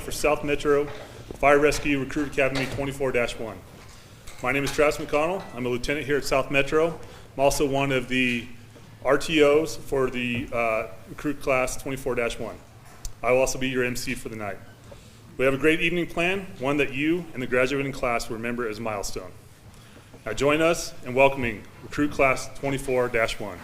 for South Metro Fire Rescue Recruit Academy 24-1. My name is Travis McConnell. I'm a lieutenant here at South Metro. I'm also one of the RTOs for the recruit class 24-1. I will also be your MC for the night. We have a great evening planned, one that you and the graduating class will remember as a milestone. Now join us in welcoming recruit class 24-1.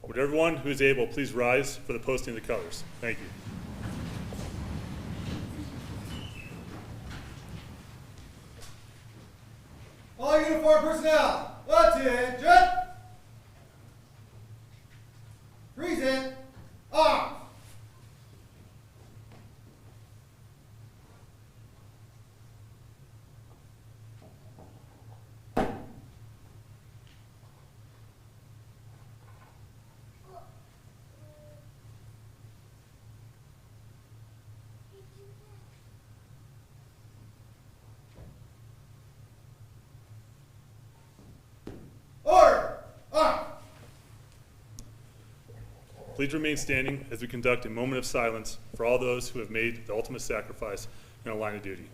Would everyone who is able please rise for the posting of the colors? Thank you. All uniform personnel, attention! Present, arms! Order! Arms! Please remain standing as we conduct a moment of silence for all those who have made the ultimate sacrifice in our line of duty.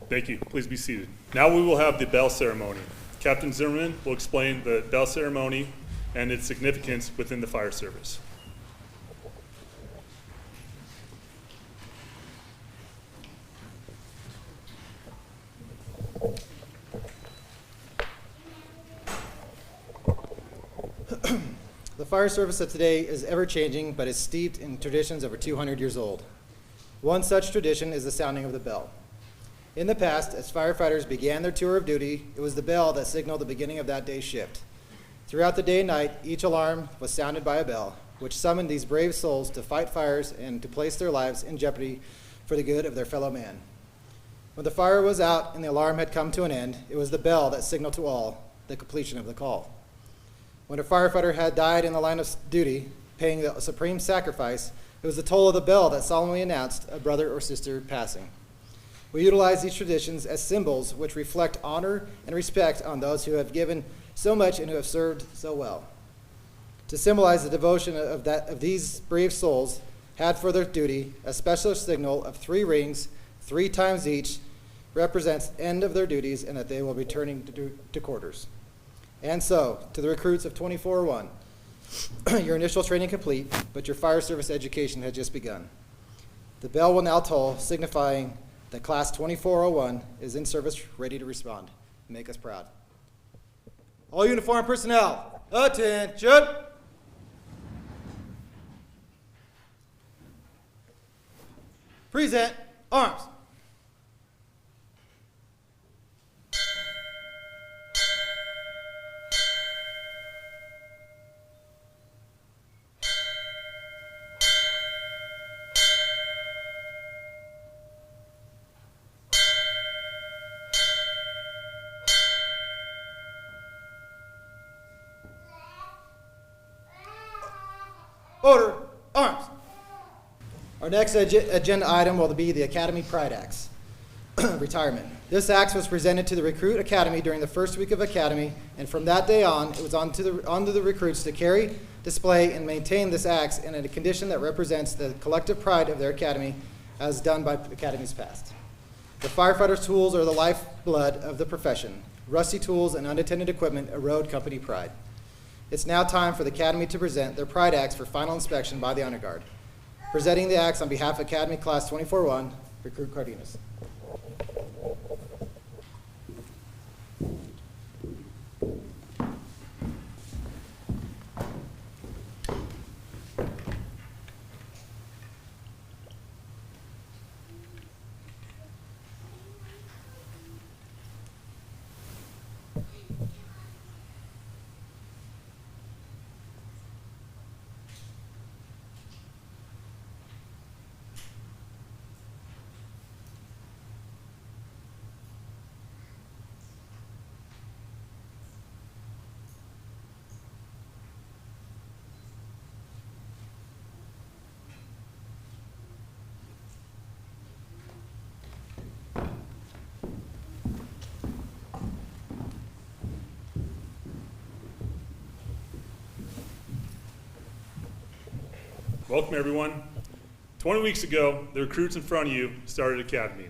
Thank you. Please be seated. Now we will have the bell ceremony. Captain Zimmerman will explain the bell ceremony and its significance within the fire service. The fire service of today is ever-changing, but is steeped in traditions over 200 years old. One such tradition is the sounding of the bell. In the past, as firefighters began their tour of duty, it was the bell that signaled the beginning of that day's shift. Throughout the day and night, each alarm was sounded by a bell, which summoned these brave souls to fight fires and to place their lives in jeopardy for the good of their fellow man. When the fire was out and the alarm had come to an end, it was the bell that signaled to all the completion of the call. When a firefighter had died in the line of duty, paying the supreme sacrifice, it was the toll of the bell that solemnly announced a brother or sister passing. We utilize these traditions as symbols which reflect honor and respect on those who have given so much and who have served so well. To symbolize the devotion of these brave souls had for their duty, a special signal of 3 rings, 3 times each, represents end of their duties and that they will be returning to quarters. And so, to the recruits of 2401, your initial training complete, but your fire service education had just begun. The bell will now toll, signifying that Class 2401 is in service, ready to respond. Make us proud. All uniformed personnel, attention! Present arms. Order, arms. Our next agenda item will be the Academy Pride Axe, retirement. This axe was presented to the Recruit Academy during the first week of Academy, and from that day on, it was onto the recruits to carry, display, and maintain this axe in a condition that represents the collective pride of their academy as done by academies past. The firefighter's tools are the lifeblood of the profession. Rusty tools and unattended equipment erode company pride. It's now time for the Academy to present their Pride Axe for final inspection by the Honor Guard. Presenting the axe on behalf of Academy Class 2401, Recruit Cardenas. Welcome, everyone. 20 weeks ago, the recruits in front of you started Academy.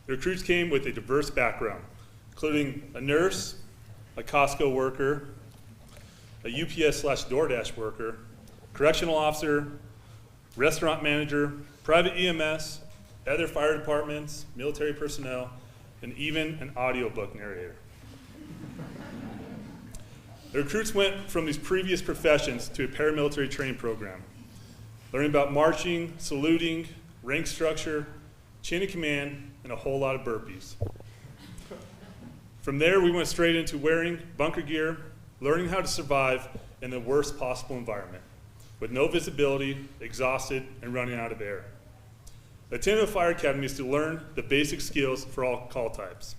The recruits came with a diverse background, including a nurse, a Costco worker, a UPS/DoorDash worker, correctional officer, restaurant manager, private EMS, other fire departments, military personnel, and even an audiobook narrator. The recruits went from these previous professions to a paramilitary training program, learning about marching, saluting, rank structure, chain of command, and a whole lot of burpees. From there, we went straight into wearing bunker gear, learning how to survive in the worst possible environment, with no visibility, exhausted, and running out of air. Attending the Fire Academy is to learn the basic skills for all call types.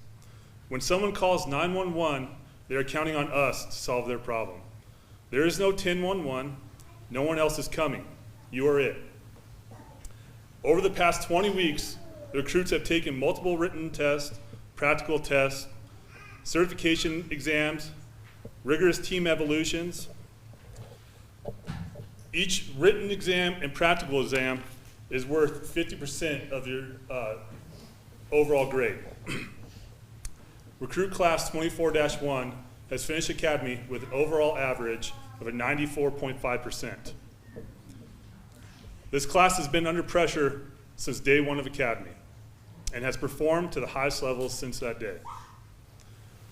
When someone calls 911, they are counting on us to solve their problem. There is no 1011, no one else is coming. You are it. Over the past 20 weeks, the recruits have taken multiple written tests, practical tests, certification exams, rigorous team evolutions. Each written exam and practical exam is worth 50% of your overall grade. Recruit Class 24-1 has finished Academy with an overall average of a 94.5%. This class has been under pressure since day one of Academy and has performed to the highest levels since that day.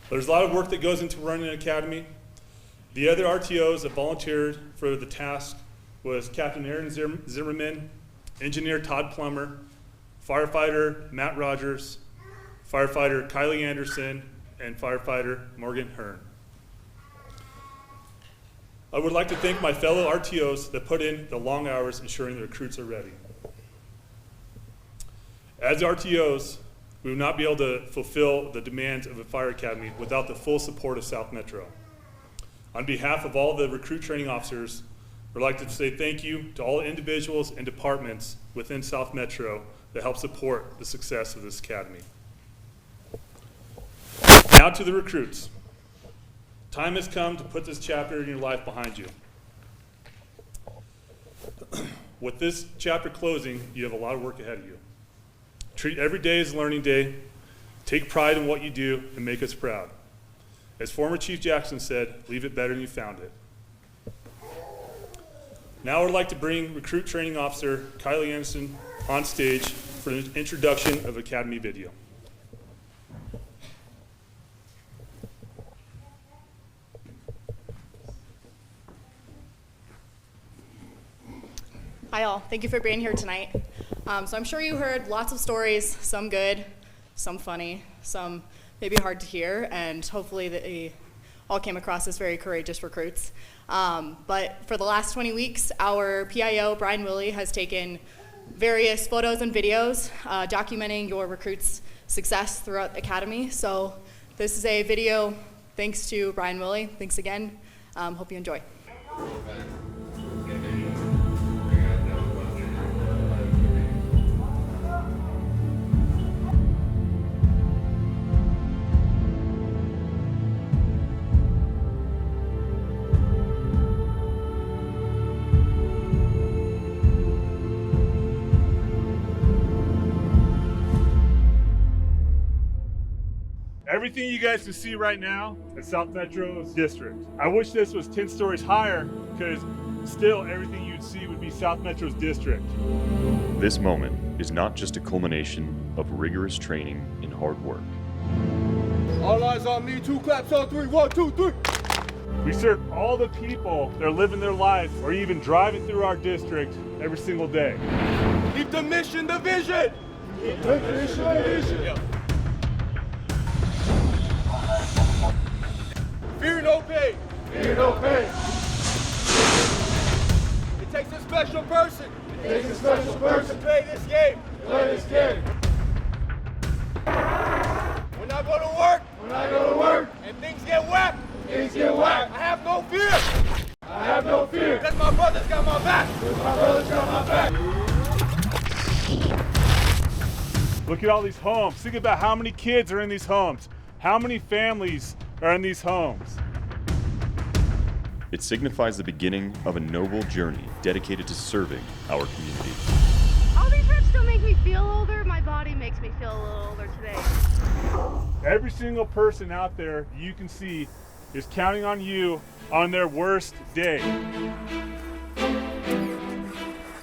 There's a lot of work that goes into running an Academy. The other RTOs that volunteered for the task was Captain Aaron Zimmerman, Engineer Todd Plumer, Firefighter Matt Rodgers, Firefighter Kylie Anderson, and Firefighter Morgan Hearne. I would like to thank my fellow RTOs that put in the long hours ensuring the recruits are ready. As RTOs, we would not be able to fulfill the demands of a fire academy without the full support of South Metro. On behalf of all the recruit training officers, we'd like to say thank you to all individuals and departments within South Metro that help support the success of this academy. Now to the recruits. Time has come to put this chapter in your life behind you. With this chapter closing, you have a lot of work ahead of you. Treat every day as a learning day. Take pride in what you do and make us proud. As former Chief Jackson said, leave it better than you found it. Now I would like to bring Recruit Training Officer Kylie Anderson on stage for an introduction of Academy video. Hi all, thank you for being here tonight. So I'm sure you heard lots of stories, some good, some funny, some maybe hard to hear, and hopefully they all came across as very courageous recruits. But for the last 20 weeks, our PIO, Brian Willie, has taken various photos and videos documenting your recruits' success throughout the academy. So this is a video thanks to Brian Willie. Thanks again. Hope you enjoy. Everything you guys can see right now is South Metro's district. I wish this was 10 stories higher, because still everything you'd see would be South Metro's district. This moment is not just a culmination of rigorous training and hard work. All eyes on me, 2 claps on 3, 1, 2, 3. We serve all the people that are living their lives or even driving through our district every single day. Keep the mission, the vision. Keep the mission, the vision. Yeah. Fear no pain. Fear no pain. It takes a special person. It takes a special person to play this game. Play this game. When I go to work. When I go to work. And things get whacked. Things get whacked. I have no fear. I have no fear. Because my brother's got my back. Because my brother's got my back. Look at all these homes. Think about how many kids are in these homes. How many families are in these homes. It signifies the beginning of a noble journey dedicated to serving our community. All these reps don't make me feel older. My body makes me feel a little older today. Every single person out there you can see is counting on you on their worst day.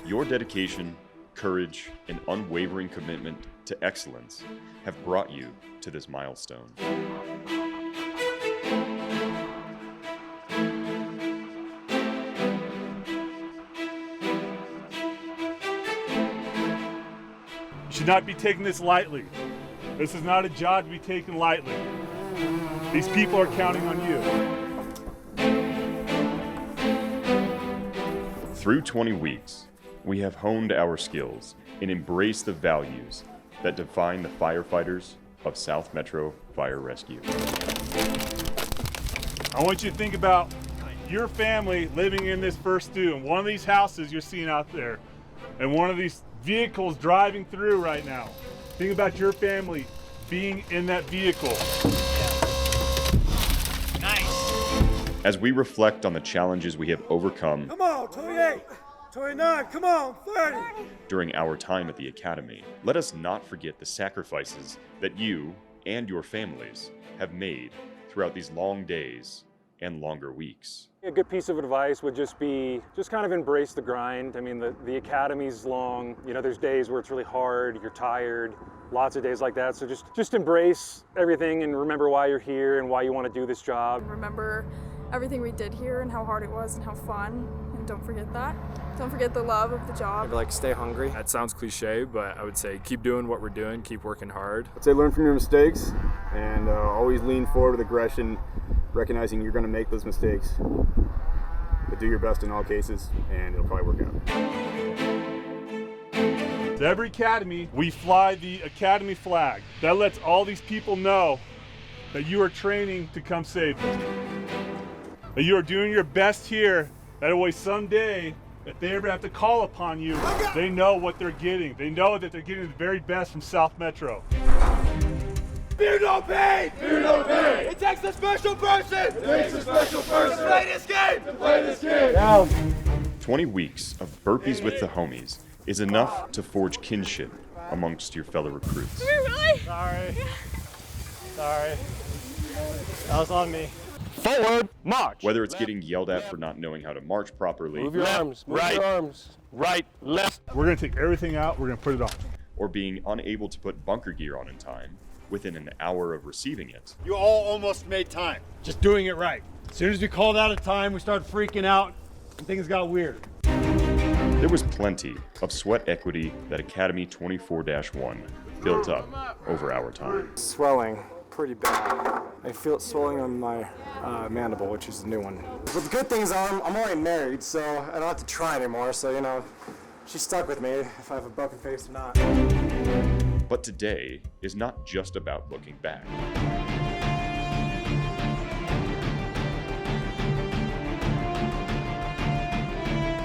Your dedication, courage, and unwavering commitment to excellence have brought you to this milestone. You should not be taking this lightly. This is not a job to be taken lightly. These people are counting on you. Through 20 weeks, we have honed our skills and embraced the values that define the firefighters of South Metro Fire Rescue. I want you to think about your family living in this first due, in one of these houses you're seeing out there, and one of these vehicles driving through right now. Think about your family being in that vehicle. Nice. As we reflect on the challenges we have overcome, Come on, 28, 29, come on, 30. during our time at the Academy, let us not forget the sacrifices that you, and your families have made throughout these long days and longer weeks. A good piece of advice would just be, kind of embrace the grind. I mean, the academy's long. You know, there's days where it's really hard, you're tired, lots of days like that. So just embrace everything and remember why you're here and why you want to do this job. Remember everything we did here and how hard it was and how fun. And don't forget that. Don't forget the love of the job. Maybe like stay hungry. That sounds cliche, but I would say keep doing what we're doing, keep working hard. I'd say learn from your mistakes and always lean forward with aggression, recognizing you're going to make those mistakes. But do your best in all cases, and it'll probably work out. To every academy, we fly the academy flag. That lets all these people know that you are training to come save them. That you are doing your best here, that way someday, if they ever have to call upon you, they know what they're getting. They know that they're getting the very best from South Metro. Fear no pain! Fear no pain! It takes a special person! It takes a special person! To play this game! To play this game! Now, 20 weeks of burpees with the homies is enough to forge kinship amongst your fellow recruits. Really? Sorry. That was on me. Forward, march. Whether it's getting yelled at for not knowing how to march properly, Move your arms, move your arms. Right, left. We're gonna take everything out, we're gonna put it on. or being unable to put bunker gear on in time within an hour of receiving it. You all almost made time. Just doing it right. As soon as we called out of time, we started freaking out and things got weird. There was plenty of sweat equity that Academy 24-1 built up over our time. Swelling, pretty bad. I feel it swelling on my mandible, which is the new one. But the good thing is I'm already married, so I don't have to try anymore. So, you know, she's stuck with me if I have a broken face or not. But today is not just about looking back.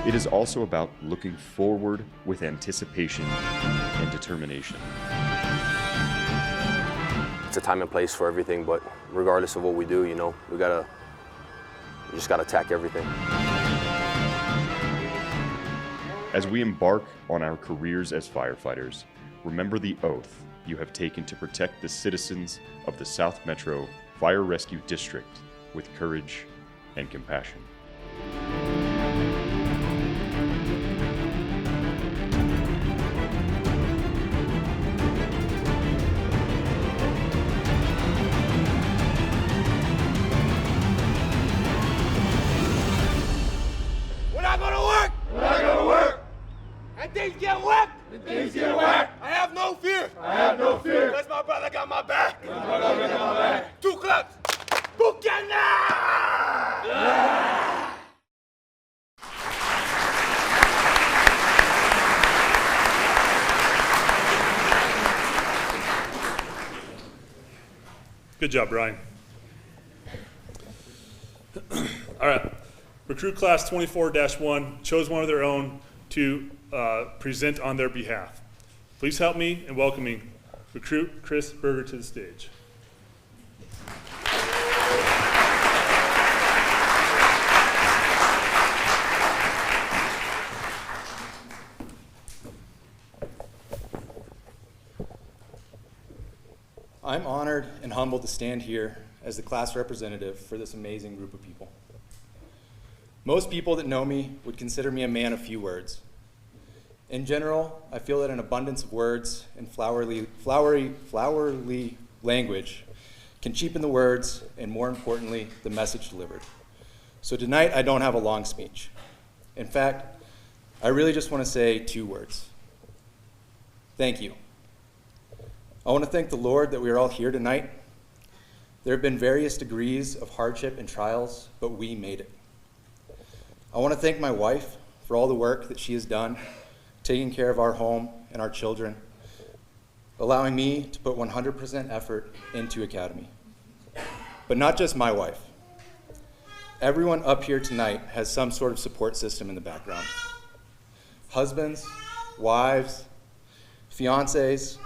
It is also about looking forward with anticipation and determination. It's a time and place for everything, but regardless of what we do, you know, we just gotta attack everything. As we embark on our careers as firefighters, remember the oath you have taken to protect the citizens of the South Metro Fire Rescue District with courage and compassion. When I go to work, and things get whacked, I have no fear. Because my brother got my back. Two claps. Buchanan! Good job, Brian. All right. Recruit Class 24-1 chose one of their own to present on their behalf. Please help me in welcoming Recruit Chris Berger to the stage. I'm honored and humbled to stand here as the class representative for this amazing group of people. Most people that know me would consider me a man of few words. In general, I feel that an abundance of words and flowery language can cheapen the words and, more importantly, the message delivered. So tonight, I don't have a long speech. In fact, I really just want to say 2 words. Thank you. I want to thank the Lord that we are all here tonight. There have been various degrees of hardship and trials, but we made it. I want to thank my wife for all the work that she has done, taking care of our home and our children, allowing me to put 100% effort into Academy. But not just my wife. Everyone up here tonight has some sort of support system in the background. Husbands, wives, fiancés,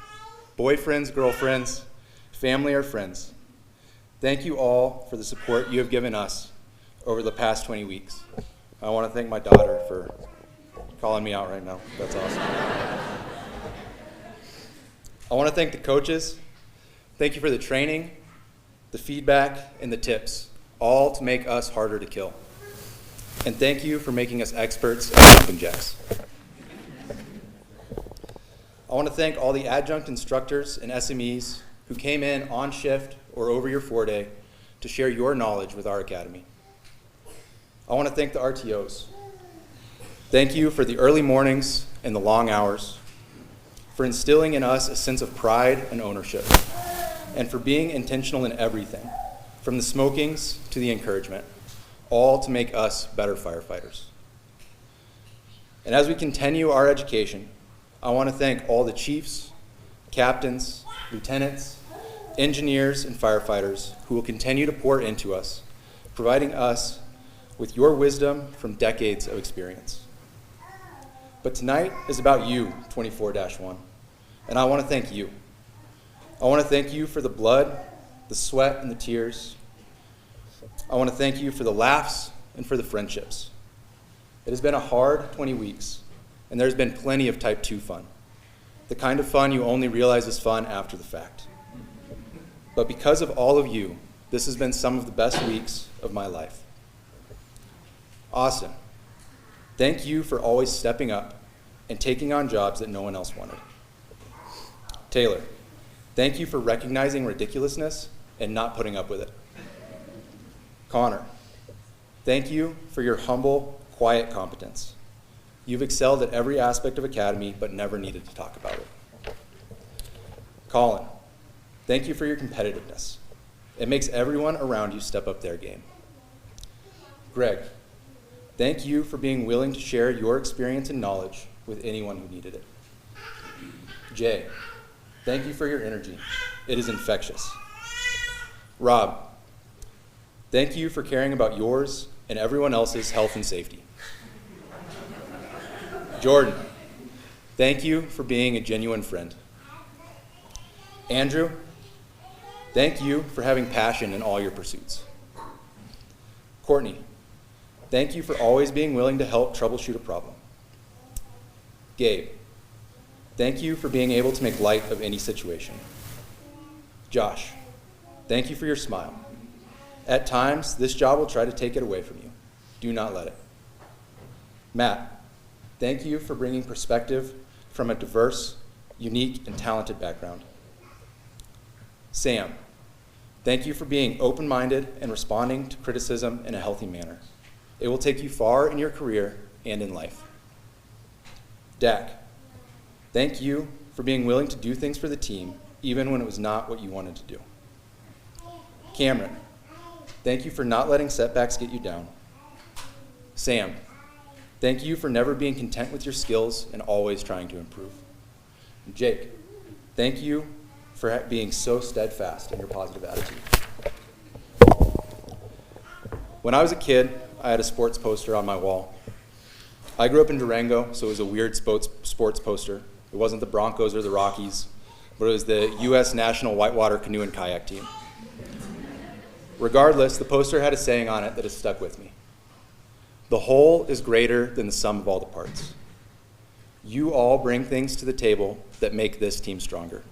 boyfriends, girlfriends, family or friends. Thank you all for the support you have given us over the past 20 weeks. I want to thank my daughter for calling me out right now. That's awesome. I want to thank the coaches, Thank you for the training, the feedback, and the tips, all to make us harder to kill. And thank you for making us experts at jumping jacks. I want to thank all the adjunct instructors and SMEs who came in on shift or over your 4-day to share your knowledge with our academy. I want to thank the RTOs. Thank you for the early mornings and the long hours, for instilling in us a sense of pride and ownership, and for being intentional in everything, from the smokings to the encouragement, all to make us better firefighters. And as we continue our education, I want to thank all the chiefs, captains, lieutenants, engineers, and firefighters who will continue to pour into us, providing us with your wisdom from decades of experience. But tonight is about you, 24-1, and I want to thank you. I want to thank you for the blood, the sweat, and the tears. I want to thank you for the laughs and for the friendships. It has been a hard 20 weeks, and there's been plenty of type 2 fun, the kind of fun you only realize is fun after the fact. But because of all of you, this has been some of the best weeks of my life. Austin, thank you for always stepping up and taking on jobs that no one else wanted. Taylor, thank you for recognizing ridiculousness and not putting up with it. Connor, thank you for your humble, quiet competence. You've excelled at every aspect of academy, but never needed to talk about it. Colin, thank you for your competitiveness. It makes everyone around you step up their game. Greg, thank you for being willing to share your experience and knowledge with anyone who needed it. Jay, thank you for your energy. It is infectious. Rob, thank you for caring about yours and everyone else's health and safety. Jordan, thank you for being a genuine friend. Andrew, thank you for having passion in all your pursuits. Courtney, thank you for always being willing to help troubleshoot a problem. Gabe, thank you for being able to make light of any situation. Josh, thank you for your smile. At times, this job will try to take it away from you. Do not let it. Matt, thank you for bringing perspective from a diverse, unique, and talented background. Sam, thank you for being open-minded and responding to criticism in a healthy manner. It will take you far in your career and in life. Dak, thank you for being willing to do things for the team, even when it was not what you wanted to do. Cameron, thank you for not letting setbacks get you down. Sam, thank you for never being content with your skills and always trying to improve. And Jake, thank you for being so steadfast in your positive attitude. When I was a kid, I had a sports poster on my wall. I grew up in Durango, so it was a weird sports poster. It wasn't the Broncos or the Rockies, but it was the U.S. National Whitewater Canoe and Kayak Team. Regardless, the poster had a saying on it that has stuck with me. The whole is greater than the sum of all the parts. You all bring things to the table that make this team stronger.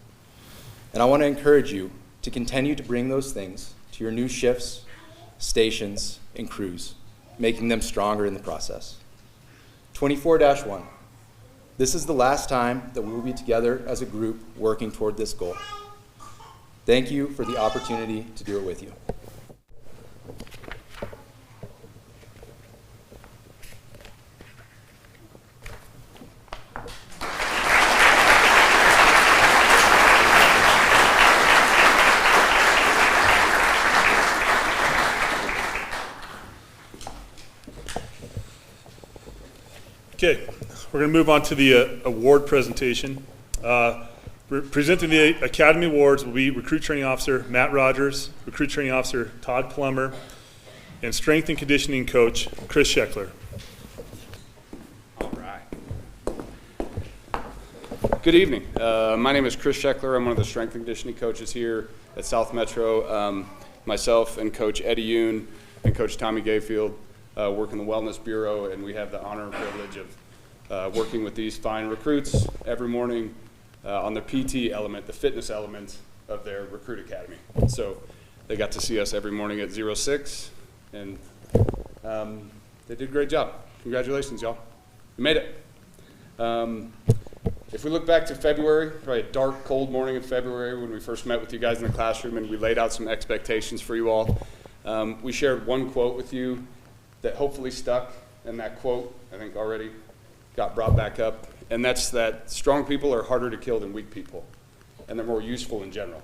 And I want to encourage you to continue to bring those things to your new shifts, stations, and crews, making them stronger in the process. 24-1, this is the last time that we will be together as a group working toward this goal. Thank you for the opportunity to do it with you. Okay, we're going to move on to the award presentation. Presenting the Academy Awards will be Recruit Training Officer Matt Rodgers, Recruit Training Officer Todd Plumer, and Strength and Conditioning Coach Chris Scheckler. All right. Good evening. My name is Chris Scheckler. I'm one of the strength and conditioning coaches here at South Metro. Myself and Coach Eddie Yoon and Coach Tommy Gayfield work in the Wellness Bureau, and we have the honor and privilege of working with these fine recruits every morning on the PT element, the fitness element of their recruit academy. So they got to see us every morning at 06, and they did a great job. Congratulations, y'all. You made it. If we look back to February, probably a dark, cold morning in February when we first met with you guys in the classroom and we laid out some expectations for you all, we shared one quote with you that hopefully stuck, and that quote, I think, already got brought back up, and that's that strong people are harder to kill than weak people, and they're more useful in general.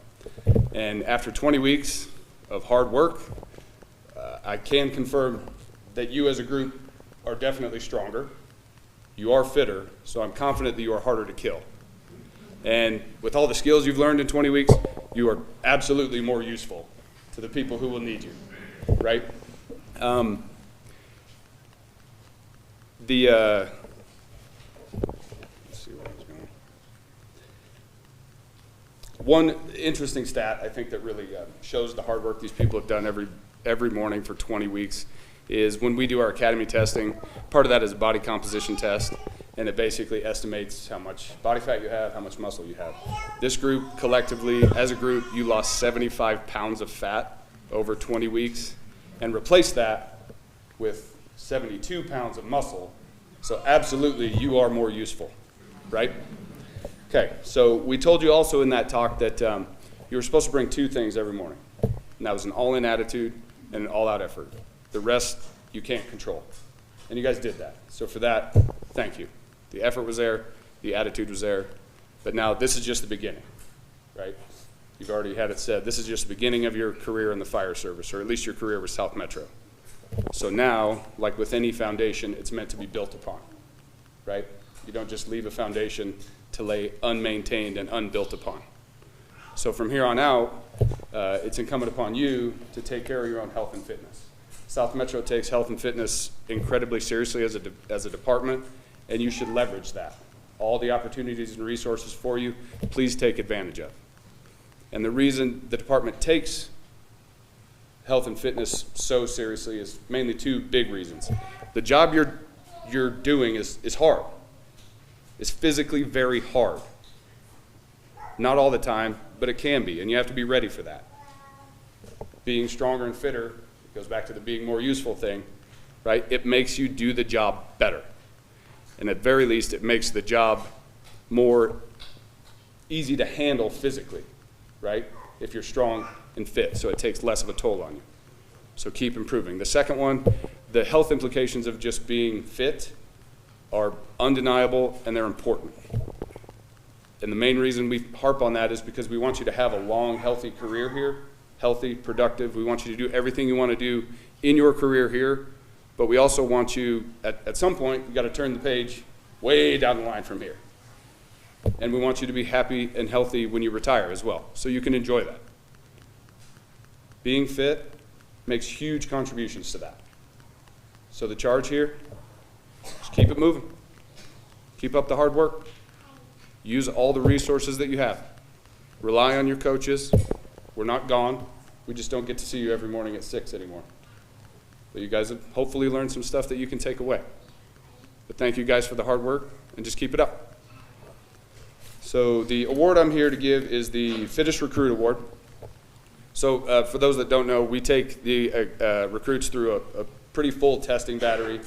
And after 20 weeks of hard work, I can confirm that you as a group are definitely stronger. You are fitter, so I'm confident that you are harder to kill. And with all the skills you've learned in 20 weeks, you are absolutely more useful to the people who will need you, right? Let's see where I was going. One interesting stat I think that really shows the hard work these people have done every morning for 20 weeks is when we do our academy testing, part of that is a body composition test, and it basically estimates how much body fat you have, how much muscle you have. This group collectively, as a group, you lost 75 pounds of fat over 20 weeks and replaced that with 72 pounds of muscle. So absolutely, you are more useful, right? Okay, so we told you also in that talk that you were supposed to bring two things every morning, and that was an all-in attitude and an all-out effort. The rest, you can't control. And you guys did that. So for that, thank you. The effort was there, the attitude was there, but now this is just the beginning, right? You've already had it said, this is just the beginning of your career in the fire service, or at least your career with South Metro. So now, like with any foundation, it's meant to be built upon, right? You don't just leave a foundation to lay unmaintained and unbuilt upon. So from here on out, it's incumbent upon you to take care of your own health and fitness. South Metro takes health and fitness incredibly seriously as a department, and you should leverage that. All the opportunities and resources for you, please take advantage of. And the reason the department takes health and fitness so seriously is mainly two big reasons. The job you're doing is hard. It's physically very hard. Not all the time, but it can be, and you have to be ready for that. Being stronger and fitter goes back to the being more useful thing, right? It makes you do the job better. And at very least, it makes the job more easy to handle physically, right? If you're strong and fit, so it takes less of a toll on you. So keep improving. The second one, the health implications of just being fit are undeniable and they're important. And the main reason we harp on that is because we want you to have a long, healthy career here. Healthy, productive. We want you to do everything you want to do in your career here, but we also want you, at some point, you got to turn the page way down the line from here. And we want you to be happy and healthy when you retire as well, so you can enjoy that. Being fit makes huge contributions to that. So the charge here, just keep it moving. Keep up the hard work. Use all the resources that you have. Rely on your coaches. We're not gone. We just don't get to see you every morning at 6 anymore. But you guys have hopefully learned some stuff that you can take away. But thank you guys for the hard work, and just keep it up. So the award I'm here to give is the Fittest Recruit Award. So for those that don't know, we take the recruits through a pretty full testing battery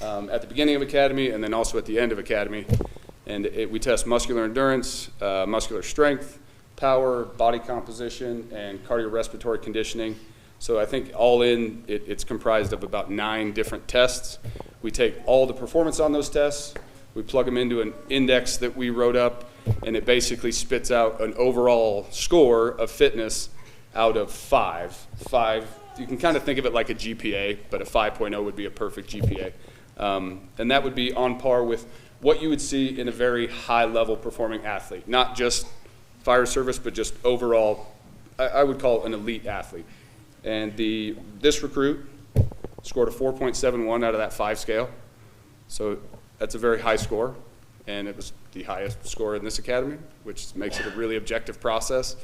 at the beginning of academy and then also at the end of academy. And we test muscular endurance, muscular strength, power, body composition, and cardiorespiratory conditioning. So I think all in, it's comprised of about 9 different tests. We take all the performance on those tests, we plug them into an index that we wrote up, and it basically spits out an overall score of fitness out of 5. 5, you can kind of think of it like a GPA, but a 5.0 would be a perfect GPA. And that would be on par with what you would see in a very high-level performing athlete, not just fire service, but just overall, I would call it an elite athlete. And this recruit scored a 4.71 out of that 5 scale. So that's a very high score, and it was the highest score in this academy, which makes it a really objective process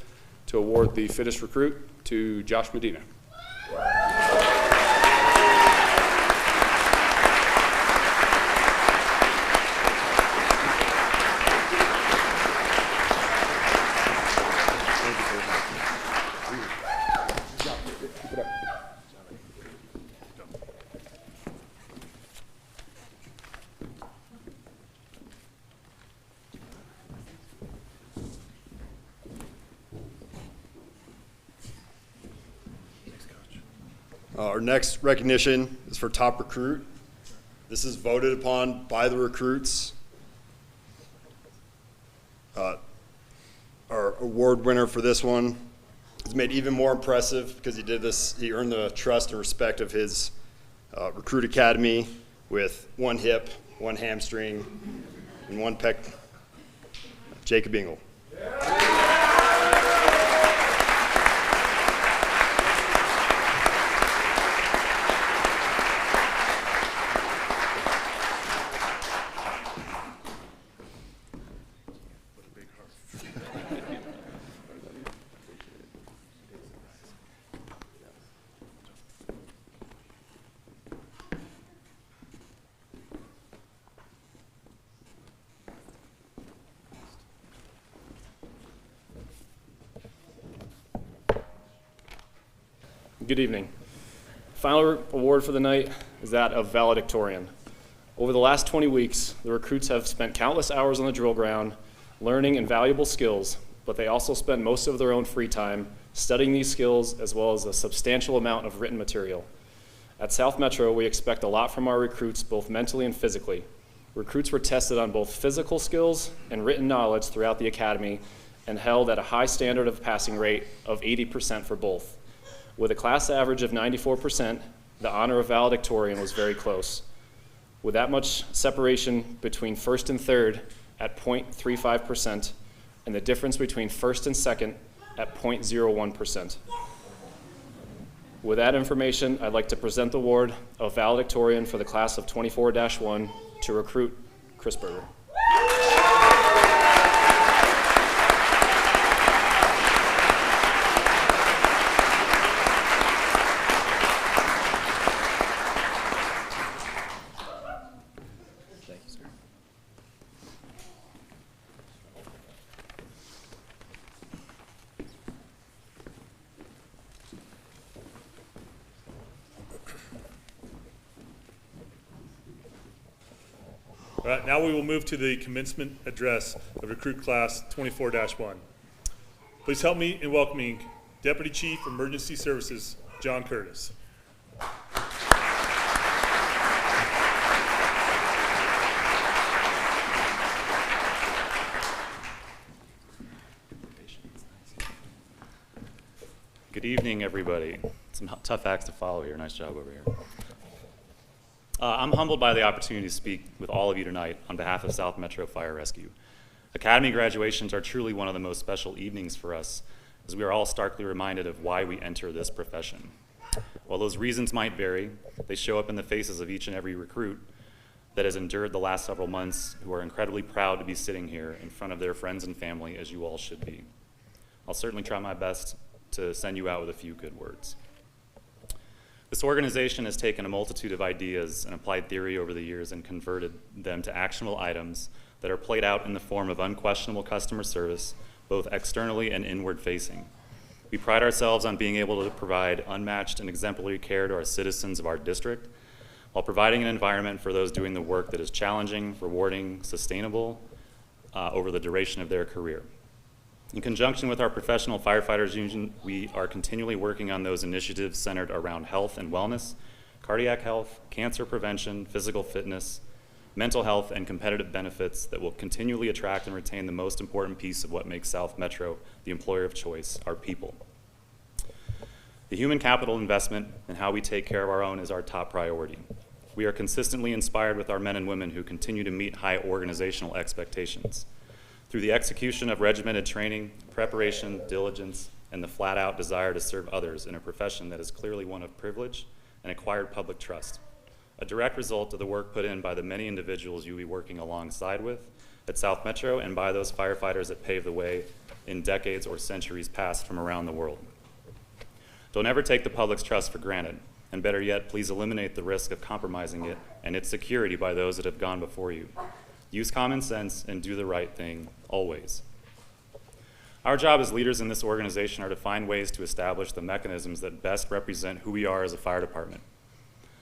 to award the fittest recruit to Josh Medina. Our next recognition is for top recruit. This is voted upon by the recruits. Our award winner for this one is made even more impressive because he earned the trust and respect of his recruit academy with one hip, one hamstring, and one pec. Jacob Engel. Good evening. Final award for the night is that of Valedictorian. Over the last 20 weeks, the recruits have spent countless hours on the drill ground, learning invaluable skills, but they also spend most of their own free time studying these skills as well as a substantial amount of written material. At South Metro, we expect a lot from our recruits, both mentally and physically. Recruits were tested on both physical skills and written knowledge throughout the academy and held at a high standard of passing rate of 80% for both. With a class average of 94%, the honor of valedictorian was very close. With that much separation between first and third at 0.35% and the difference between first and second at 0.01%. With that information, I'd like to present the award of valedictorian for the class of 24-1 to recruit Chris Berger. All right, now we will move to the commencement address of recruit class 24-1. Please help me in welcoming Deputy Chief Emergency Services, John Curtis. Good evening, everybody. Some tough acts to follow here. Nice job over here. I'm humbled by the opportunity to speak with all of you tonight on behalf of South Metro Fire Rescue. Academy graduations are truly one of the most special evenings for us, as we are all starkly reminded of why we enter this profession. While those reasons might vary, they show up in the faces of each and every recruit that has endured the last several months, who are incredibly proud to be sitting here in front of their friends and family, as you all should be. I'll certainly try my best to send you out with a few good words. This organization has taken a multitude of ideas and applied theory over the years and converted them to actionable items that are played out in the form of unquestionable customer service, both externally and inward facing. We pride ourselves on being able to provide unmatched and exemplary care to our citizens of our district, while providing an environment for those doing the work that is challenging, rewarding, sustainable over the duration of their career. In conjunction with our professional firefighters union, we are continually working on those initiatives centered around health and wellness, cardiac health, cancer prevention, physical fitness, mental health, and competitive benefits that will continually attract and retain the most important piece of what makes South Metro the employer of choice, our people. The human capital investment and how we take care of our own is our top priority. We are consistently inspired with our men and women who continue to meet high organizational expectations. Through the execution of regimented training, preparation, diligence, and the flat-out desire to serve others in a profession that is clearly one of privilege and acquired public trust. A direct result of the work put in by the many individuals you'll be working alongside with at South Metro and by those firefighters that paved the way in decades or centuries past from around the world. Don't ever take the public's trust for granted, and better yet, please eliminate the risk of compromising it and its security by those that have gone before you. Use common sense and do the right thing, always. Our job as leaders in this organization are to find ways to establish the mechanisms that best represent who we are as a fire department.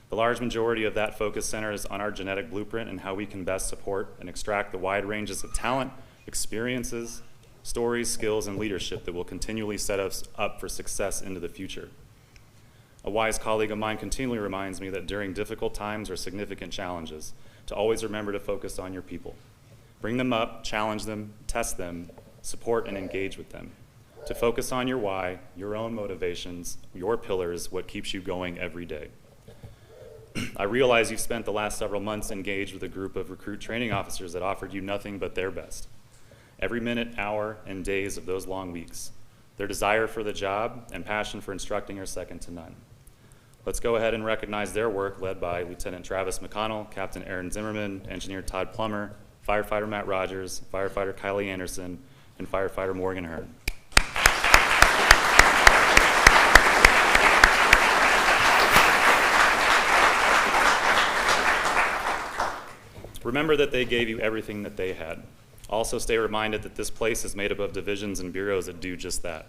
The large majority of that focus centers on our genetic blueprint and how we can best support and extract the wide ranges of talent, experiences, stories, skills, and leadership that will continually set us up for success into the future. A wise colleague of mine continually reminds me that during difficult times or significant challenges, to always remember to focus on your people. Bring them up, challenge them, test them, support and engage with them. To focus on your why, your own motivations, your pillars, what keeps you going every day. I realize you've spent the last several months engaged with a group of recruit training officers that offered you nothing but their best. Every minute, hour, and days of those long weeks. Their desire for the job and passion for instructing are second to none. Let's go ahead and recognize their work, led by Lieutenant Travis McConnell, Captain Aaron Zimmerman, Engineer Todd Plumer, Firefighter Matt Rodgers, Firefighter Kylie Anderson, and Firefighter Morgan Hearne. Remember that they gave you everything that they had. Also stay reminded that this place is made up of divisions and bureaus that do just that.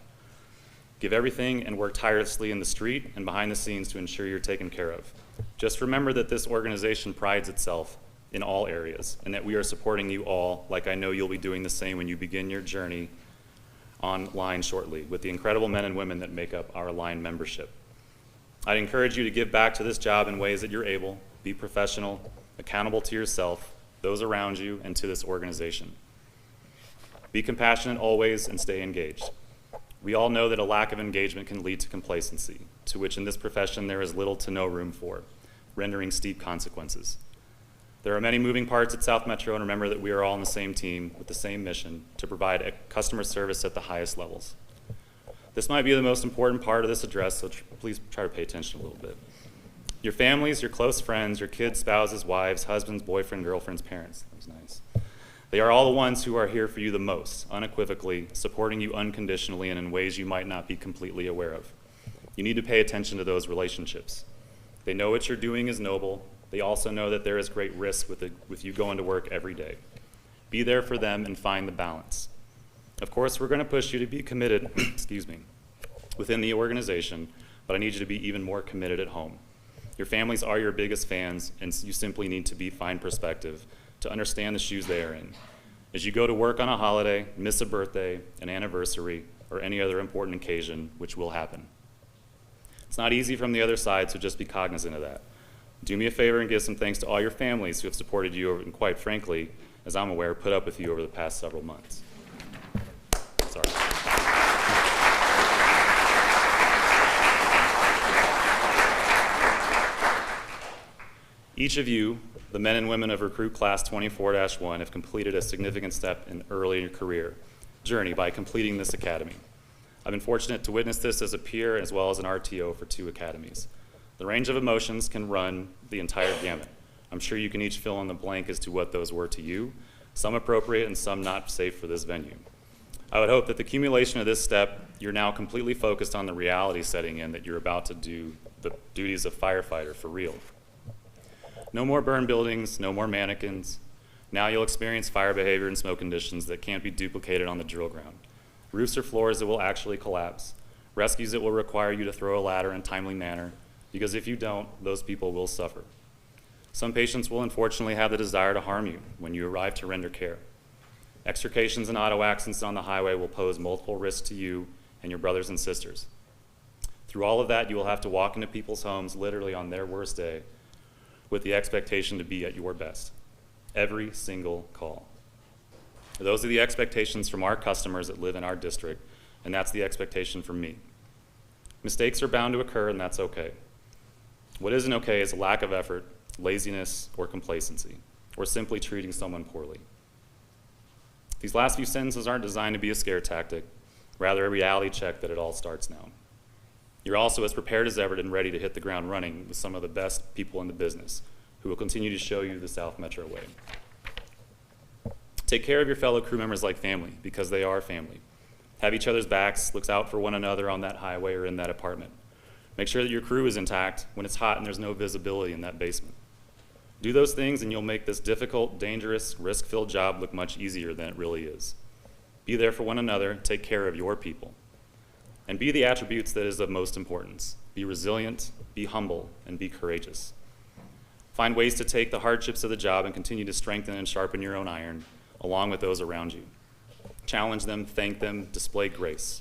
Give everything and work tirelessly in the street and behind the scenes to ensure you're taken care of. Just remember that this organization prides itself in all areas and that we are supporting you all, like I know you'll be doing the same when you begin your journey online shortly with the incredible men and women that make up our line membership. I'd encourage you to give back to this job in ways that you're able, be professional, accountable to yourself, those around you, and to this organization. Be compassionate always and stay engaged. We all know that a lack of engagement can lead to complacency, to which in this profession there is little to no room for, rendering steep consequences. There are many moving parts at South Metro, and remember that we are all on the same team with the same mission to provide a customer service at the highest levels. This might be the most important part of this address, so please try to pay attention a little bit. Your families, your close friends, your kids, spouses, wives, husbands, boyfriend, girlfriends, parents. That was nice. They are all the ones who are here for you the most, unequivocally, supporting you unconditionally and in ways you might not be completely aware of. You need to pay attention to those relationships. They know what you're doing is noble. They also know that there is great risk with you going to work every day. Be there for them and find the balance. Of course, we're going to push you to be committed, within the organization, but I need you to be even more committed at home. Your families are your biggest fans, and you simply need to be fine perspective to understand the shoes they are in. As you go to work on a holiday, miss a birthday, an anniversary, or any other important occasion, which will happen. It's not easy from the other side, so just be cognizant of that. Do me a favor and give some thanks to all your families who have supported you and, quite frankly, as I'm aware, put up with you over the past several months. Sorry. Each of you, the men and women of Recruit Class 24-1, have completed a significant step in early in your career journey by completing this academy. I've been fortunate to witness this as a peer as well as an RTO for 2 academies. The range of emotions can run the entire gamut. I'm sure you can each fill in the blank as to what those were to you, some appropriate and some not safe for this venue. I would hope that the accumulation of this step, you're now completely focused on the reality setting in that you're about to do the duties of firefighter for real. No more burn buildings, no more mannequins. Now you'll experience fire behavior and smoke conditions that can't be duplicated on the drill ground. Roofs or floors that will actually collapse. Rescues that will require you to throw a ladder in a timely manner, because if you don't, those people will suffer. Some patients will unfortunately have the desire to harm you when you arrive to render care. Extrications and auto accidents on the highway will pose multiple risks to you and your brothers and sisters. Through all of that, you will have to walk into people's homes literally on their worst day with the expectation to be at your best. Every single call. Those are the expectations from our customers that live in our district, and that's the expectation from me. Mistakes are bound to occur, and that's okay. What isn't okay is a lack of effort, laziness, or complacency, or simply treating someone poorly. These last few sentences aren't designed to be a scare tactic, rather a reality check that it all starts now. You're also as prepared as ever and ready to hit the ground running with some of the best people in the business who will continue to show you the South Metro way. Take care of your fellow crew members like family, because they are family. Have each other's backs, look out for one another on that highway or in that apartment. Make sure that your crew is intact when it's hot and there's no visibility in that basement. Do those things and you'll make this difficult, dangerous, risk-filled job look much easier than it really is. Be there for one another, take care of your people. And be the attributes that is of most importance. Be resilient, be humble, and be courageous. Find ways to take the hardships of the job and continue to strengthen and sharpen your own iron, along with those around you. Challenge them, thank them, display grace.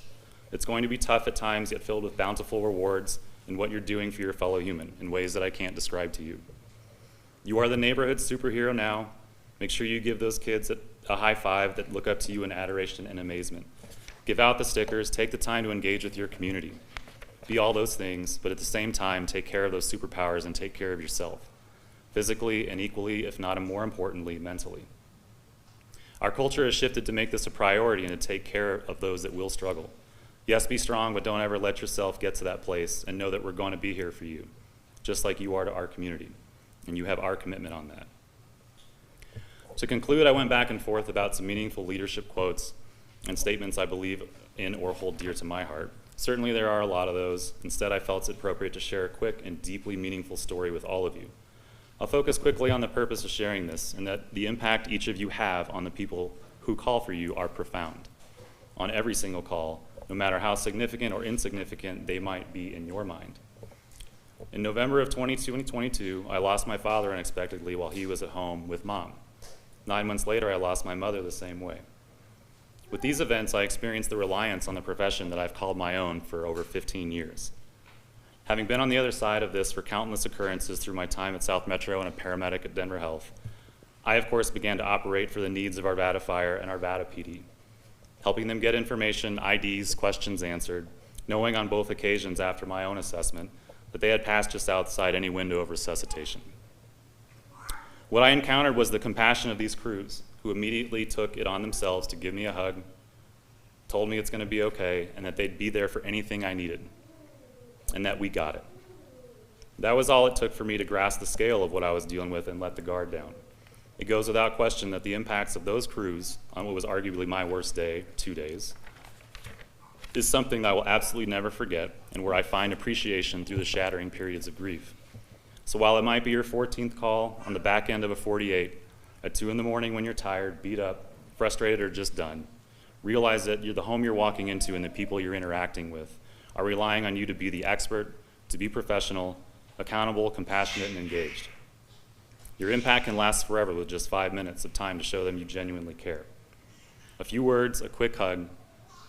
It's going to be tough at times, yet filled with bountiful rewards, and what you're doing for your fellow human in ways that I can't describe to you. You are the neighborhood superhero now. Make sure you give those kids a high five that look up to you in adoration and amazement. Give out the stickers, take the time to engage with your community. Be all those things, but at the same time, take care of those superpowers and take care of yourself, physically and equally, if not more importantly, mentally. Our culture has shifted to make this a priority and to take care of those that will struggle. Yes, be strong, but don't ever let yourself get to that place, and know that we're going to be here for you, just like you are to our community, and you have our commitment on that. To conclude, I went back and forth about some meaningful leadership quotes and statements I believe in or hold dear to my heart. Certainly there are a lot of those. Instead, I felt it appropriate to share a quick and deeply meaningful story with all of you. I'll focus quickly on the purpose of sharing this, and that the impact each of you have on the people who call for you are profound. On every single call, no matter how significant or insignificant they might be in your mind. In November of 2022, I lost my father unexpectedly while he was at home with Mom. 9 months later, I lost my mother the same way. With these events, I experienced the reliance on the profession that I've called my own for over 15 years. Having been on the other side of this for countless occurrences through my time at South Metro and a paramedic at Denver Health, I, of course, began to operate for the needs of Arvada Fire and Arvada PD, helping them get information, IDs, questions answered, knowing on both occasions after my own assessment that they had passed just outside any window of resuscitation. What I encountered was the compassion of these crews, who immediately took it on themselves to give me a hug, told me it's going to be okay, and that they'd be there for anything I needed, and that we got it. That was all it took for me to grasp the scale of what I was dealing with and let the guard down. It goes without question that the impacts of those crews on what was arguably my worst day, 2 days, is something that I will absolutely never forget, and where I find appreciation through the shattering periods of grief. So while it might be your 14th call on the back end of a 48, at 2 in the morning when you're tired, beat up, frustrated, or just done, realize that the home you're walking into and the people you're interacting with are relying on you to be the expert, to be professional, accountable, compassionate, and engaged. Your impact can last forever with just 5 minutes of time to show them you genuinely care. A few words, a quick hug,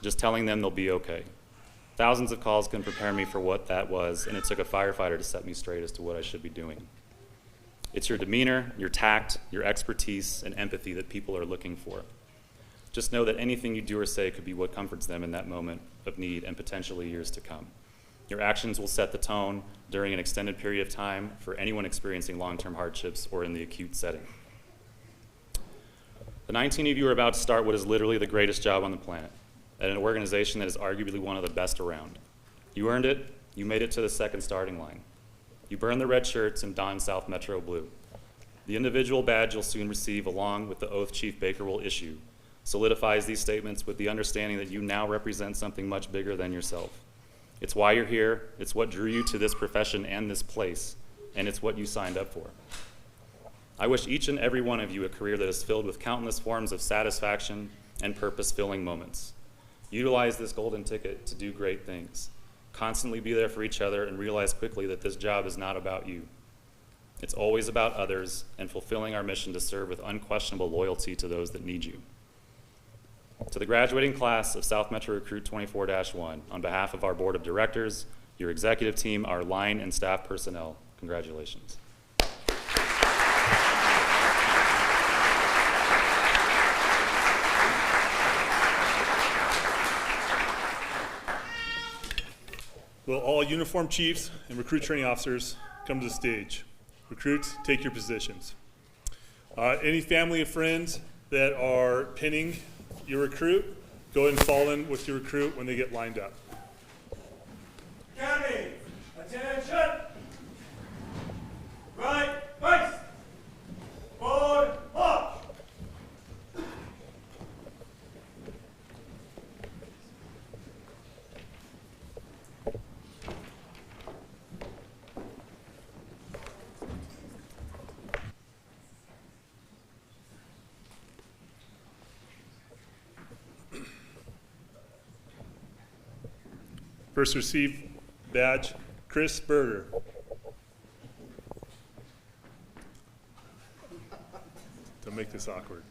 just telling them they'll be okay. Thousands of calls can prepare me for what that was, and it took a firefighter to set me straight as to what I should be doing. It's your demeanor, your tact, your expertise, and empathy that people are looking for. Just know that anything you do or say could be what comforts them in that moment of need and potentially years to come. Your actions will set the tone during an extended period of time for anyone experiencing long-term hardships or in the acute setting. The 19 of you are about to start what is literally the greatest job on the planet, at an organization that is arguably one of the best around. You earned it. You made it to the second starting line. You burned the red shirts and donned South Metro blue. The individual badge you'll soon receive, along with the oath Chief Baker will issue, solidifies these statements with the understanding that you now represent something much bigger than yourself. It's why you're here, it's what drew you to this profession and this place, and it's what you signed up for. I wish each and every one of you a career that is filled with countless forms of satisfaction and purpose-filling moments. Utilize this golden ticket to do great things. Constantly be there for each other and realize quickly that this job is not about you. It's always about others and fulfilling our mission to serve with unquestionable loyalty to those that need you. To the graduating class of South Metro Recruit 24-1, on behalf of our board of directors, your executive team, our line and staff personnel, congratulations. Will all uniformed chiefs and recruit training officers come to the stage? Recruits, take your positions. Any family and friends that are pinning your recruit, go ahead and fall in with your recruit when they get lined up. Academy, attention! Right, face! Forward, march! First received badge, Chris Berger. Don't make this awkward.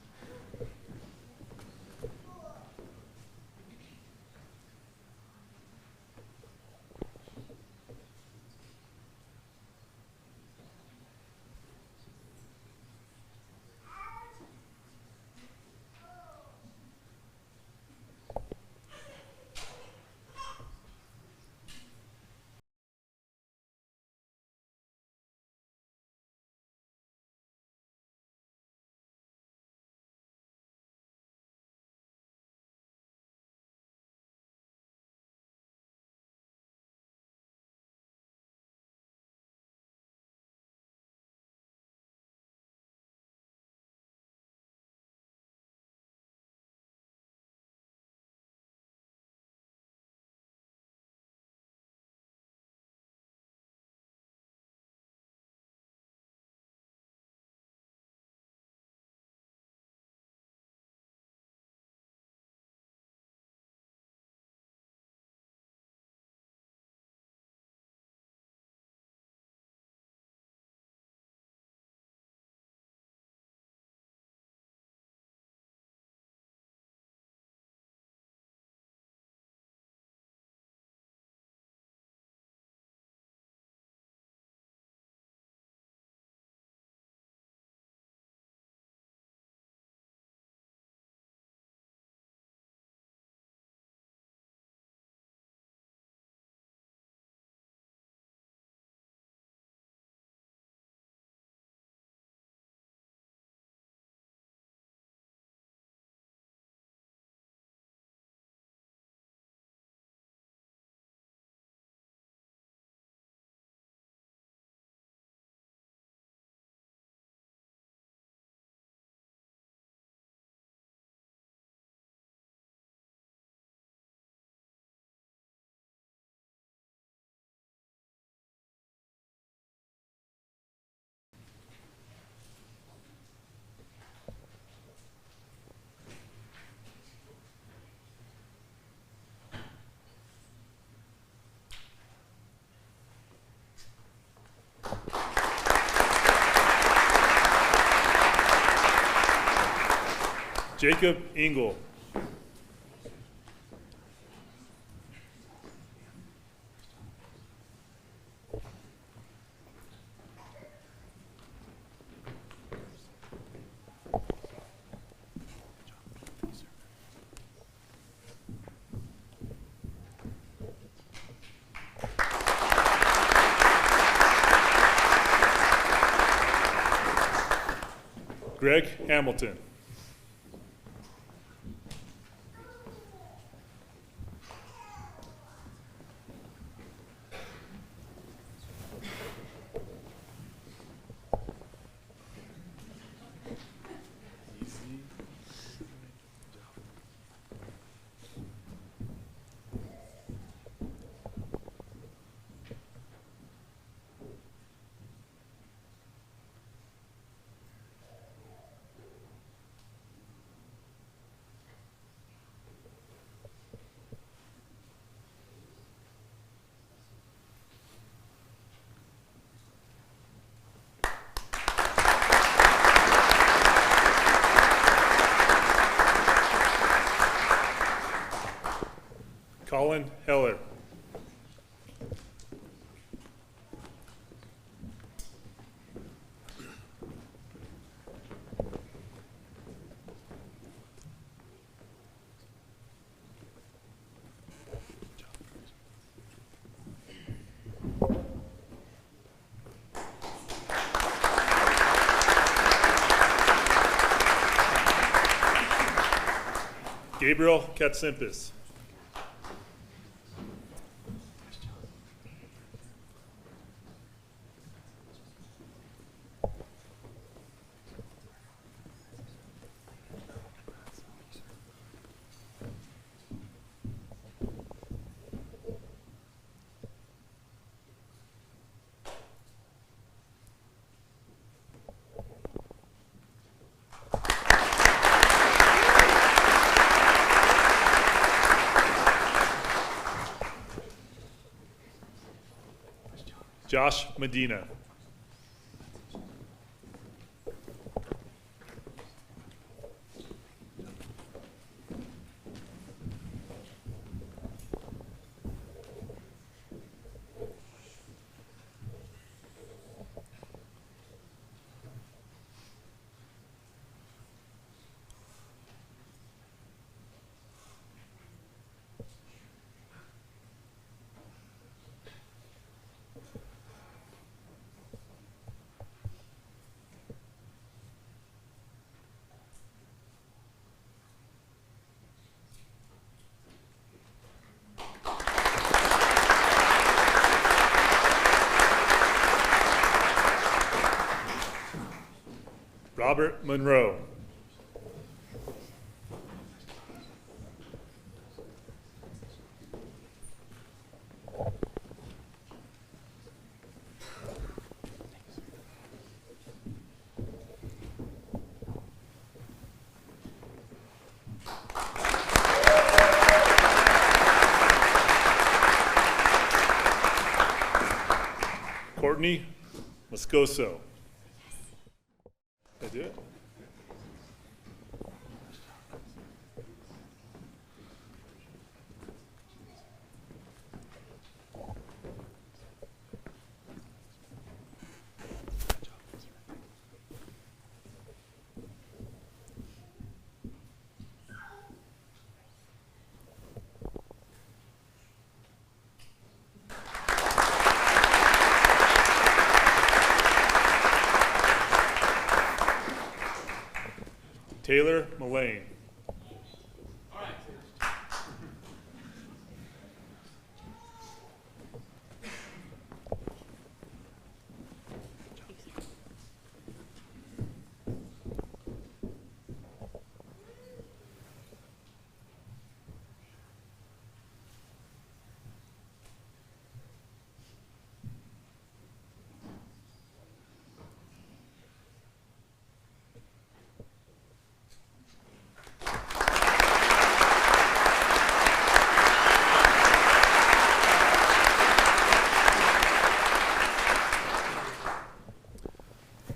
Jacob Engel. Greg Hamilton. Colin Heller. Gabriel Katsimpis. Josh Medina. Robert Monroe. Courtney Moscoso. Did I do it? Taylor Mullane.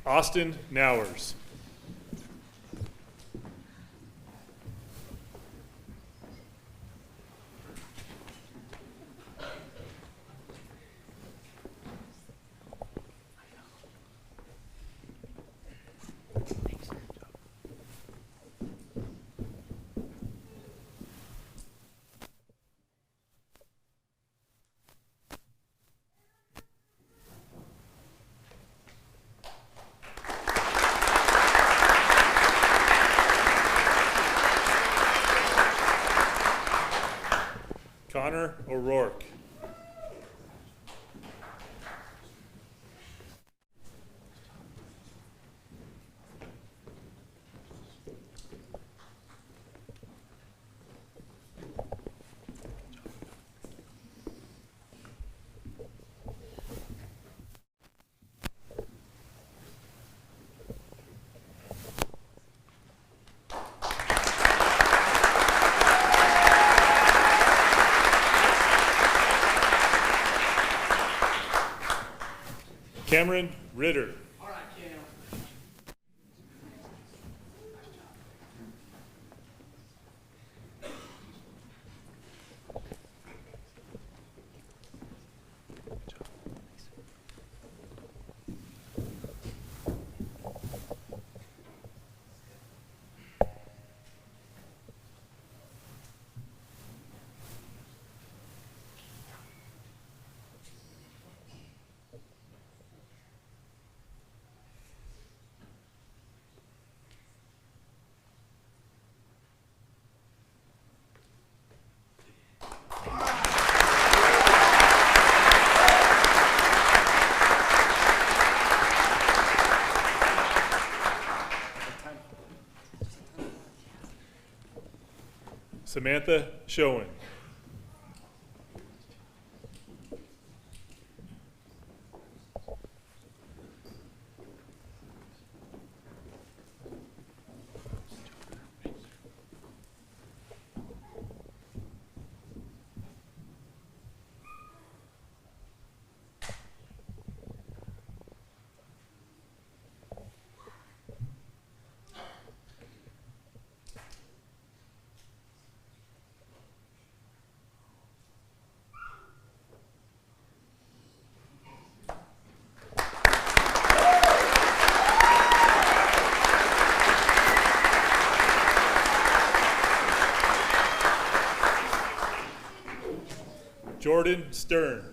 Austin Nowers. Cameron Ritter. Samantha Schoen. Jordan Stern.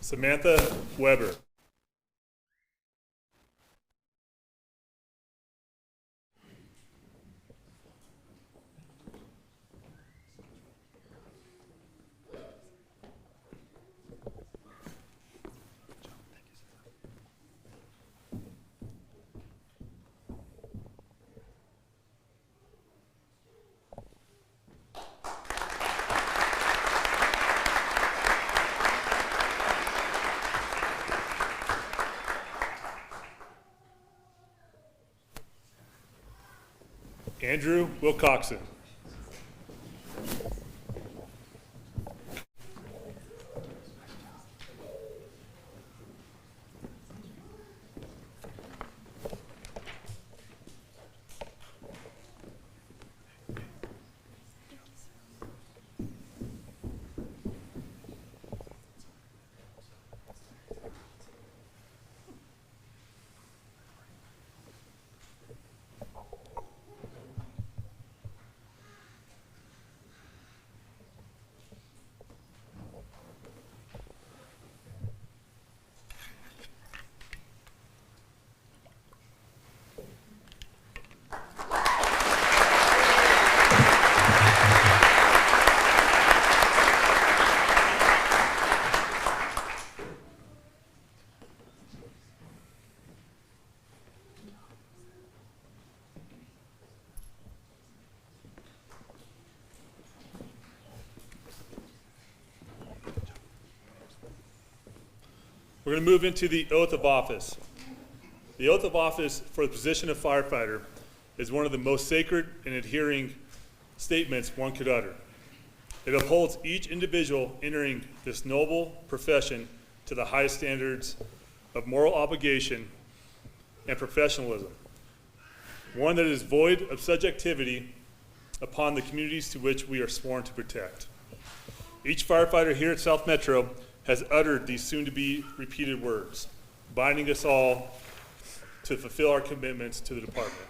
Samantha Weber. Andrew Wilcoxon. We're going to move into the oath of office. The oath of office for the position of firefighter is one of the most sacred and adhering statements one could utter. It upholds each individual entering this noble profession to the highest standards of moral obligation and professionalism, one that is void of subjectivity upon the communities to which we are sworn to protect. Each firefighter here at South Metro has uttered these soon-to-be repeated words, binding us all to fulfill our commitments to the department,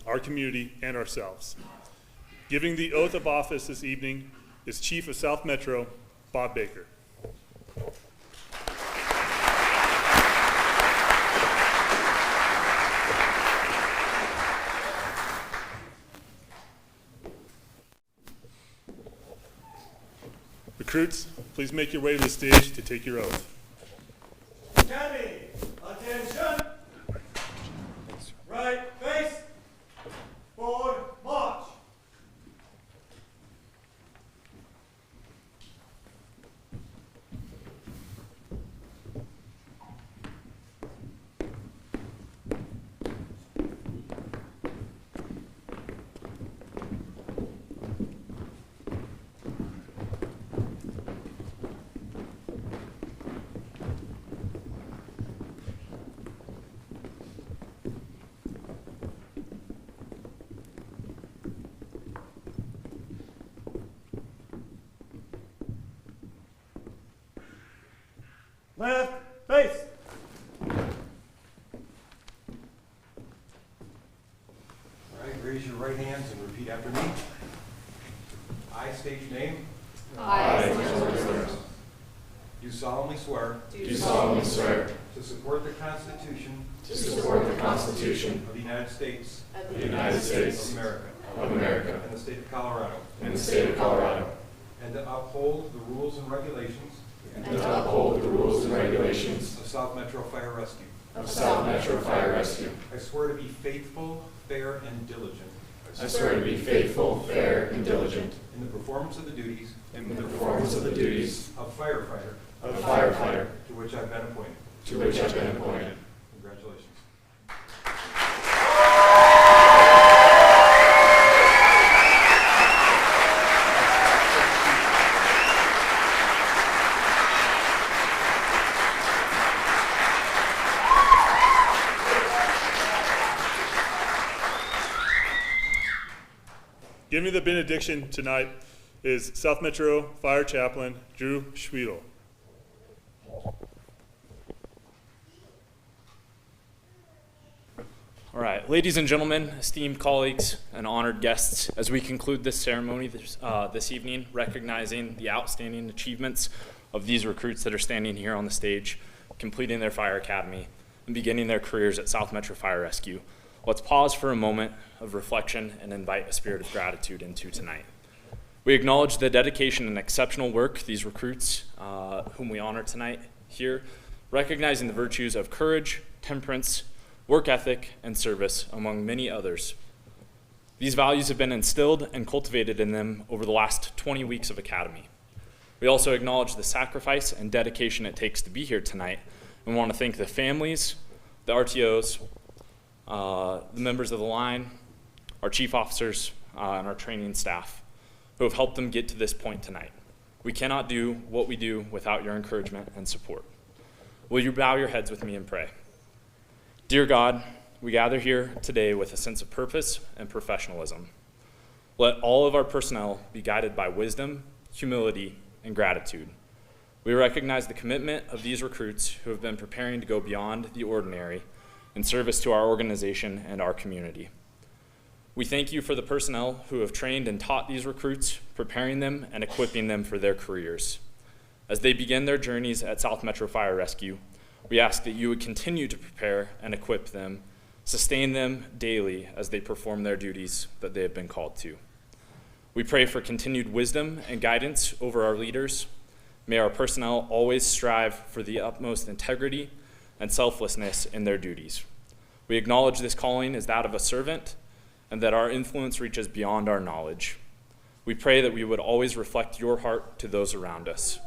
our community, and ourselves. Giving the oath of office this evening is Chief of South Metro, Bob Baker. Recruits, please make your way to the stage to take your oath. Academy, attention. Right face, forward march. Left face. All right, raise your right hands and repeat after me. I state your name. I, Do solemnly swear. do solemnly swear To support the Constitution. to support the Constitution Of the United States. of the United States Of America. of America And the state of Colorado. and the state of Colorado, And to uphold the rules and regulations. and to uphold the rules and regulations Of South Metro Fire Rescue. of South Metro Fire Rescue. I swear to be faithful, fair, and diligent. I swear to be faithful, fair, and diligent In the performance of the duties. in the performance of the duties Of firefighter. of firefighter To which I've been appointed. to which I've been appointed. Congratulations. Giving the benediction tonight is South Metro Fire Chaplain Drew Schwedel. All right, ladies and gentlemen, esteemed colleagues, and honored guests, as we conclude this ceremony this evening, recognizing the outstanding achievements of these recruits that are standing here on the stage, completing their fire academy, and beginning their careers at South Metro Fire Rescue, let's pause for a moment of reflection and invite a spirit of gratitude into tonight. We acknowledge the dedication and exceptional work these recruits, whom we honor tonight here, recognizing the virtues of courage, temperance, work ethic, and service, among many others. These values have been instilled and cultivated in them over the last 20 weeks of academy. We also acknowledge the sacrifice and dedication it takes to be here tonight, and want to thank the families, the RTOs, the members of the line, our chief officers, and our training staff who have helped them get to this point tonight. We cannot do what we do without your encouragement and support. Will you bow your heads with me and pray? Dear God, we gather here today with a sense of purpose and professionalism. Let all of our personnel be guided by wisdom, humility, and gratitude. We recognize the commitment of these recruits who have been preparing to go beyond the ordinary in service to our organization and our community. We thank you for the personnel who have trained and taught these recruits, preparing them and equipping them for their careers. As they begin their journeys at South Metro Fire Rescue, we ask that you would continue to prepare and equip them, sustain them daily as they perform their duties that they have been called to. We pray for continued wisdom and guidance over our leaders. May our personnel always strive for the utmost integrity and selflessness in their duties. We acknowledge this calling is that of a servant and that our influence reaches beyond our knowledge. We pray that we would always reflect your heart to those around us.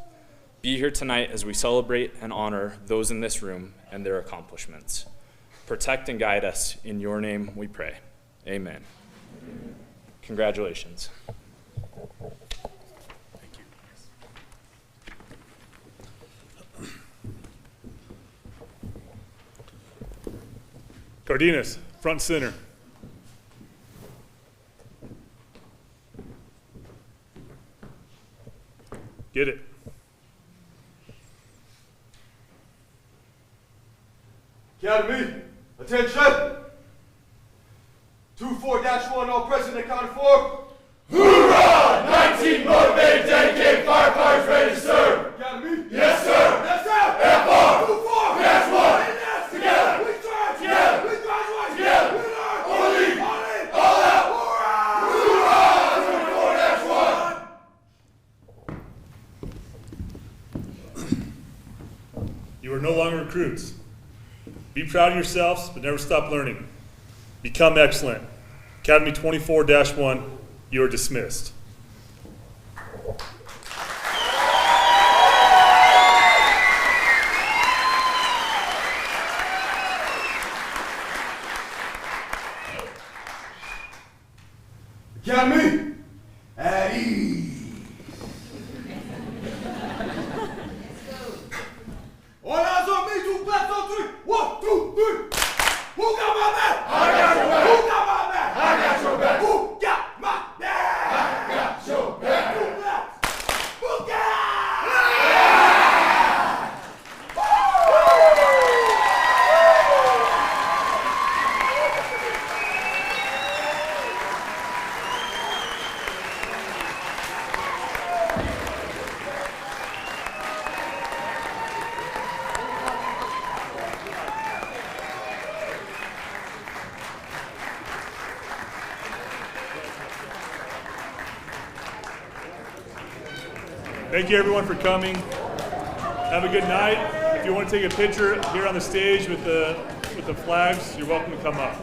Be here tonight as we celebrate and honor those in this room and their accomplishments. Protect and guide us. In your name we pray. Amen. Congratulations. Thank you. Cardenas, front center. Get it. Academy, attention! 24-1, all present, accounted for. recruits. Be proud of yourselves, but never stop learning. Become excellent. Academy 24-1, you are dismissed. Academy, at ease. All eyes on me, 2 claps on 3. 1, 2, 3. Who got my back? I got your back. Who got my back? I got your back. Who got my back? I got your back. 2 claps. Who got? Thank you everyone for coming. Have a good night. If you want to take a picture here on the stage with the flags, you're welcome to come up.